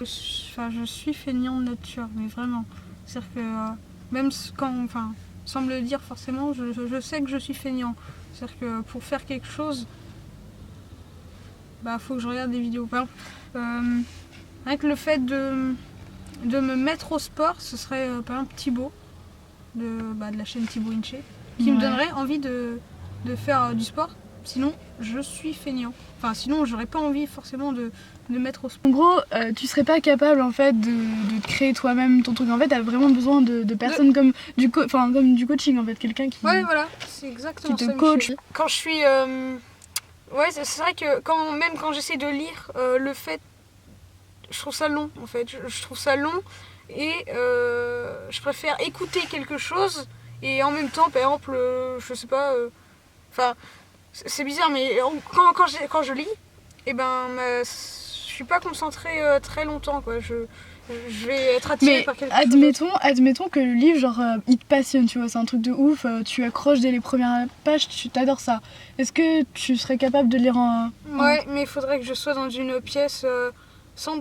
Je suis feignant de nature, mais vraiment. C'est-à-dire que même sans me le dire forcément, je sais que je suis feignant. C'est-à-dire que pour faire quelque chose, faut que je regarde des vidéos. Par exemple, avec le fait de me mettre au sport, ce serait par exemple Thibaut, de la chaîne Thibaut Inché, qui me donnerait envie de faire du sport. Sinon, je suis feignant. Enfin, sinon, j'aurais pas envie forcément de mettre au sport. En gros, tu serais pas capable en fait de créer toi-même ton truc. En fait, t'as vraiment besoin de personnes comme du coaching en fait, quelqu'un qui. Ouais, voilà, c'est exactement qui ça. te coach. Quand je suis, ouais, c'est vrai que même quand j'essaie de lire, le fait, je trouve ça long en fait. Je trouve ça long et je préfère écouter quelque chose et en même temps, par exemple, je sais pas, c'est bizarre, mais quand je lis, je suis pas concentrée très longtemps, quoi. Je vais être attirée par quelque chose. Admettons que le livre, genre, il te passionne, tu vois, c'est un truc de ouf, tu accroches dès les premières pages, tu t'adores ça. Est-ce que tu serais capable de lire Ouais, mais il faudrait que je sois dans une pièce sans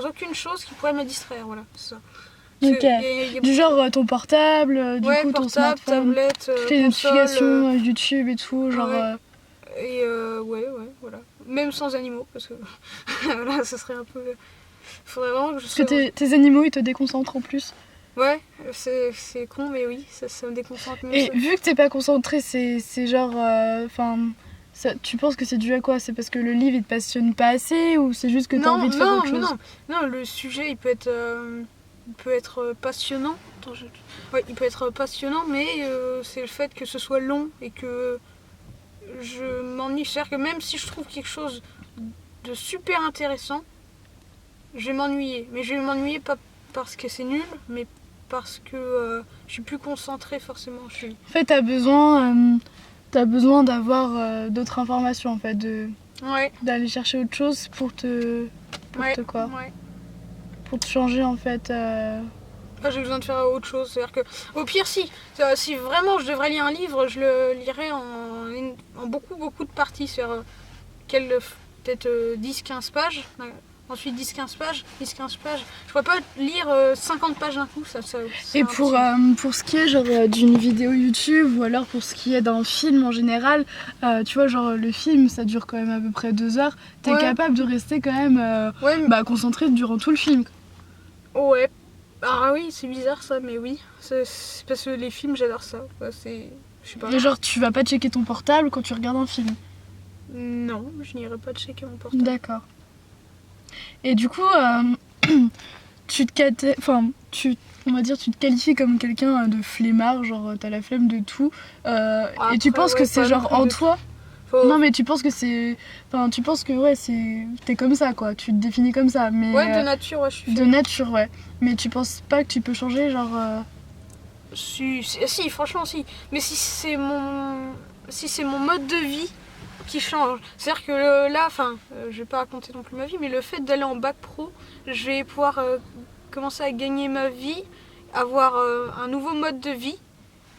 aucune chose qui pourrait me distraire, voilà, c'est ça. Ok. Du genre ton portable, ton smartphone, tablette, les console, notifications, YouTube et tout, genre. Et voilà. Même sans animaux, parce que voilà, ça serait un peu. Faudrait vraiment que je sois. Parce que tes animaux ils te déconcentrent en plus. Ouais, c'est con, mais oui, ça me déconcentre. Et vu que t'es pas concentré, c'est genre. Tu penses que c'est dû à quoi? C'est parce que le livre il te passionne pas assez ou c'est juste que t'as envie de faire autre chose? Non, le sujet il peut être passionnant. Ouais, il peut être passionnant, mais c'est le fait que ce soit long et que je m'ennuie. C'est-à-dire que même si je trouve quelque chose de super intéressant, je vais m'ennuyer. Mais je vais m'ennuyer pas parce que c'est nul, mais parce que je suis plus concentrée forcément. En fait, t'as besoin d'avoir d'autres informations, en fait, d'aller chercher autre chose pour te changer, en fait. J'ai besoin de faire autre chose. C'est-à-dire que, au pire, si vraiment je devrais lire un livre, je le lirais en beaucoup de parties. C'est-à-dire peut-être 10-15 pages. Ensuite 10-15 pages. Je pourrais pas lire 50 pages d'un coup. Et pour ce qui est genre d'une vidéo YouTube ou alors pour ce qui est d'un film en général, tu vois, genre le film ça dure quand même à peu près 2 heures. T'es capable de rester quand même concentré durant tout le film. Ouais. Ah oui, c'est bizarre ça, mais oui. C'est parce que les films, j'adore ça. Je sais pas. Et genre, tu vas pas checker ton portable quand tu regardes un film? Non, je n'irai pas checker mon portable. D'accord. Et du coup, tu te qualifies comme quelqu'un de flemmard, genre t'as la flemme de tout. Et tu penses que c'est genre en toi? Non mais tu penses que c'est... Enfin tu penses que t'es comme ça quoi, tu te définis comme ça. Mais, ouais, de nature, je suis... De nature, ouais. Mais tu penses pas que tu peux changer genre... Si, franchement si. Mais si c'est mon mode de vie qui change. C'est-à-dire que là, je vais pas raconter non plus ma vie, mais le fait d'aller en bac pro, je vais pouvoir commencer à gagner ma vie, avoir un nouveau mode de vie.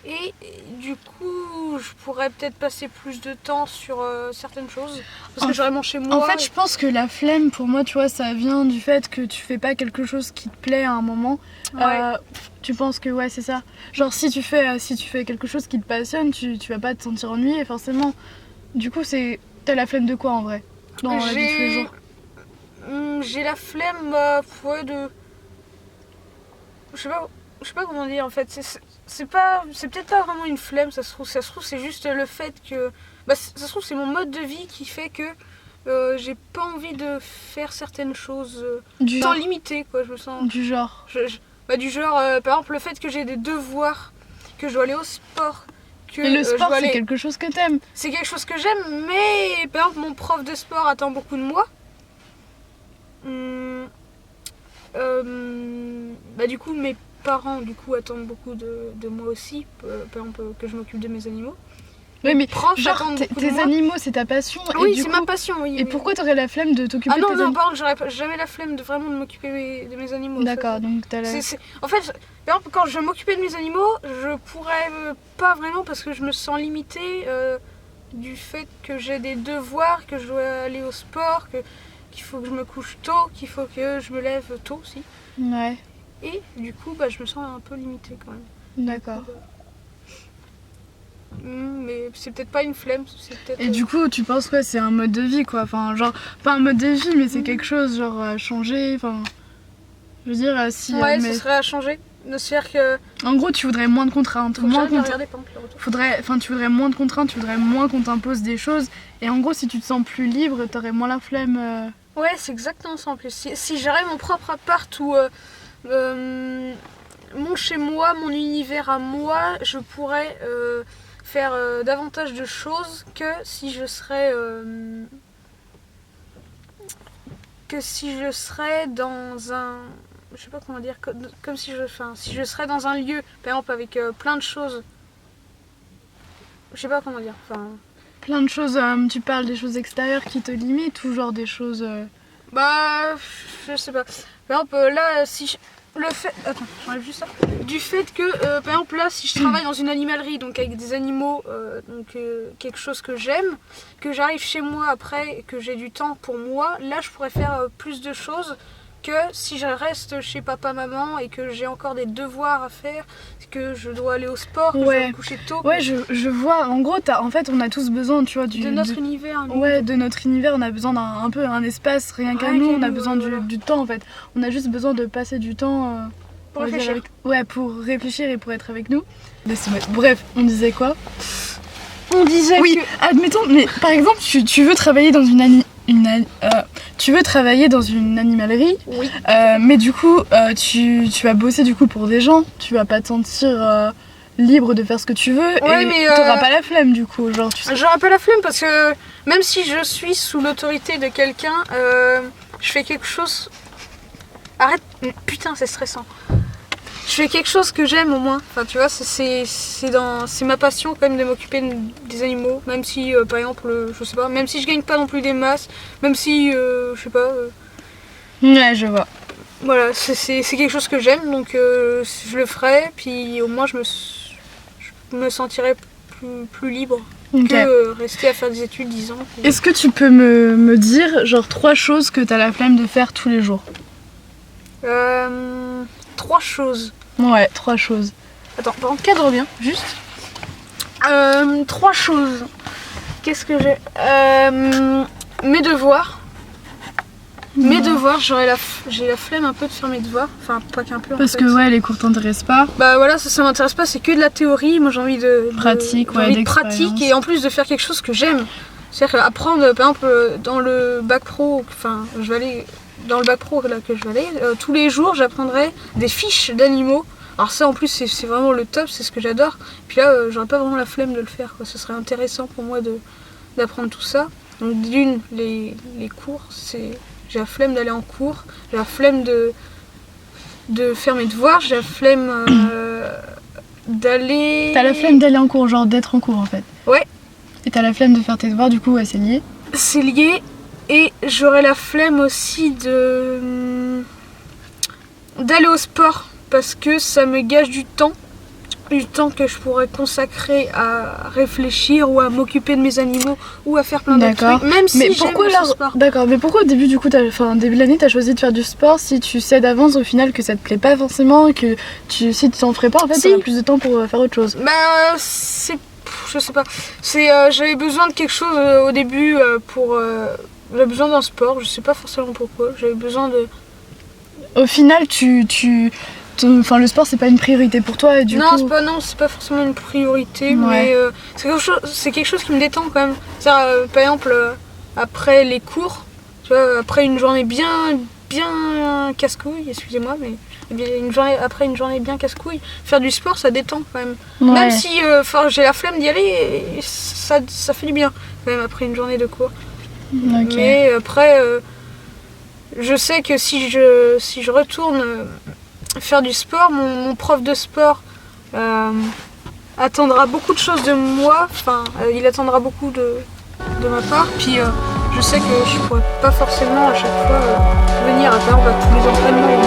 Et du coup, je pourrais peut-être passer plus de temps sur certaines choses. Parce que j'aurais mon chez moi. En fait, je pense que la flemme, pour moi, tu vois, ça vient du fait que tu fais pas quelque chose qui te plaît à un moment. Ouais. Tu penses que, c'est ça. Genre, si tu fais quelque chose qui te passionne, tu vas pas te sentir ennuyé, forcément. Du coup, t'as la flemme de quoi, en vrai? Dans la vie de tous les jours. J'ai la flemme, de... Je sais pas comment dire, en fait. C'est peut-être pas vraiment une flemme, ça se trouve c'est juste le fait que ça se trouve c'est mon mode de vie qui fait que j'ai pas envie de faire certaines choses sans limiter quoi, je me sens du genre du genre par exemple le fait que j'ai des devoirs, que je dois aller au sport, que et le sport c'est quelque chose que t'aimes. C'est quelque chose que j'aime, mais par exemple mon prof de sport attend beaucoup de moi. Du coup mes parents attendent beaucoup de moi aussi, par exemple que je m'occupe de mes animaux. Oui, mais genre tes animaux c'est ta passion. Oui, et du c'est coup, ma passion. Oui, et pourquoi t'aurais la flemme de t'occuper de tes animaux? Non, par contre, j'aurais jamais la flemme de vraiment m'occuper de mes animaux. D'accord, donc t'as la... En fait, par exemple, quand je m'occupais de mes animaux, je pourrais pas vraiment parce que je me sens limitée du fait que j'ai des devoirs, que je dois aller au sport, que qu'il faut que je me couche tôt, qu'il faut que je me lève tôt aussi. Ouais. Et du coup, je me sens un peu limitée quand même. D'accord. Mais c'est peut-être pas une flemme, c'est peut-être... Et du coup, tu penses que c'est un mode de vie, quoi. Enfin, genre, pas un mode de vie, mais c'est quelque chose, genre, à changer. Enfin, je veux dire, si... Ouais, ce serait à changer. C'est-à-dire que... En gros, tu voudrais moins de contraintes. Tu voudrais moins de contraintes, tu voudrais moins qu'on t'impose des choses. Et en gros, si tu te sens plus libre, t'aurais moins la flemme. Ouais, c'est exactement ça en plus. Si j'aurais mon propre appart ou mon chez moi, mon univers à moi, je pourrais faire davantage de choses que si je serais dans un... Je sais pas comment dire, comme si je serais dans un lieu, par exemple avec plein de choses. Je sais pas comment dire. Plein de choses, tu parles des choses extérieures qui te limitent ou genre des choses... je sais pas. Par exemple, là, Attends, j'enlève juste ça. Du fait que, par exemple, là, si je travaille dans une animalerie, donc avec des animaux, quelque chose que j'aime, que j'arrive chez moi après et que j'ai du temps pour moi, là, je pourrais faire plus de choses que si je reste chez papa-maman et que j'ai encore des devoirs à faire, que je dois aller au sport, que je dois me coucher tôt. Ouais, je vois. En gros, en fait, on a tous besoin, tu vois, de notre univers. Ouais, de notre univers, on a besoin d'un peu un espace, rien qu'à nous, on a besoin du temps, en fait. On a juste besoin de passer du temps... pour réfléchir. Pour réfléchir et pour être avec nous. Bref, on disait quoi? On disait admettons, mais par exemple, tu veux travailler dans tu veux travailler dans une animalerie, oui. Mais du coup, tu vas bosser du coup pour des gens, tu vas pas te sentir libre de faire ce que tu veux, ouais, et mais t'auras pas la flemme du coup, genre tu sais. J'aurai pas la flemme parce que même si je suis sous l'autorité de quelqu'un, je fais quelque chose... Arrête, putain c'est stressant. Je fais quelque chose que j'aime au moins, enfin tu vois, c'est ma passion quand même de m'occuper des animaux, même si par exemple, je sais pas, même si je gagne pas non plus des masses, même si, je sais pas... Ouais, je vois. Voilà, c'est quelque chose que j'aime, donc je le ferai, puis au moins je me sentirai plus libre que rester à faire des études 10 ans. Puis... Est-ce que tu peux me dire genre 3 choses que t'as la flemme de faire tous les jours? 3 choses. Ouais, 3 choses. Attends, encadre bien, juste. 3 choses. Qu'est-ce que j'ai mes devoirs. Mes devoirs, j'ai la flemme un peu de faire mes devoirs. Enfin, pas qu'un peu. Parce que les cours t'intéressent pas. Bah voilà, ça m'intéresse pas, c'est que de la théorie. Moi j'ai envie de pratique, pratique et en plus de faire quelque chose que j'aime. C'est-à-dire apprendre, par exemple, dans le bac pro, enfin, je vais aller dans le bac pro là que je vais aller, tous les jours j'apprendrai des fiches d'animaux. Alors ça en plus c'est vraiment le top, c'est ce que j'adore. Puis là j'aurais pas vraiment la flemme de le faire, quoi. Ce serait intéressant pour moi d'apprendre tout ça. Donc d'une, les cours, j'ai la flemme d'aller en cours, j'ai la flemme de faire mes devoirs, j'ai la flemme d'aller... T'as la flemme d'aller en cours, genre d'être en cours en fait. Ouais. Et t'as la flemme de faire tes devoirs, du coup c'est lié. C'est lié. Et j'aurais la flemme aussi d'aller au sport parce que ça me gâche du temps que je pourrais consacrer à réfléchir ou à m'occuper de mes animaux ou à faire plein d'autres trucs, même si j'aime le sport. D'accord, mais pourquoi au début du coup, début de l'année, t'as choisi de faire du sport si tu sais d'avance au final que ça te plaît pas forcément et que si tu t'en ferais pas en fait, t'auras plus de temps pour faire autre chose? Je sais pas. J'avais besoin de quelque chose au début j'avais besoin d'un sport, je sais pas forcément pourquoi, j'avais besoin de... Au final, le sport c'est pas une priorité pour toi et du coup... Non, c'est pas forcément une priorité, mais c'est quelque chose qui me détend quand même. Par exemple, après les cours, tu vois, après une journée bien casse-couille, excusez-moi, mais après une journée bien casse-couille, faire du sport ça détend quand même. Ouais. Même si j'ai la flemme d'y aller, ça fait du bien quand même après une journée de cours. Okay. Mais après, je sais que si je retourne faire du sport, mon prof de sport attendra beaucoup de choses de moi, enfin il attendra beaucoup de ma part, puis je sais que je pourrais pas forcément à chaque fois venir à tous les entraînements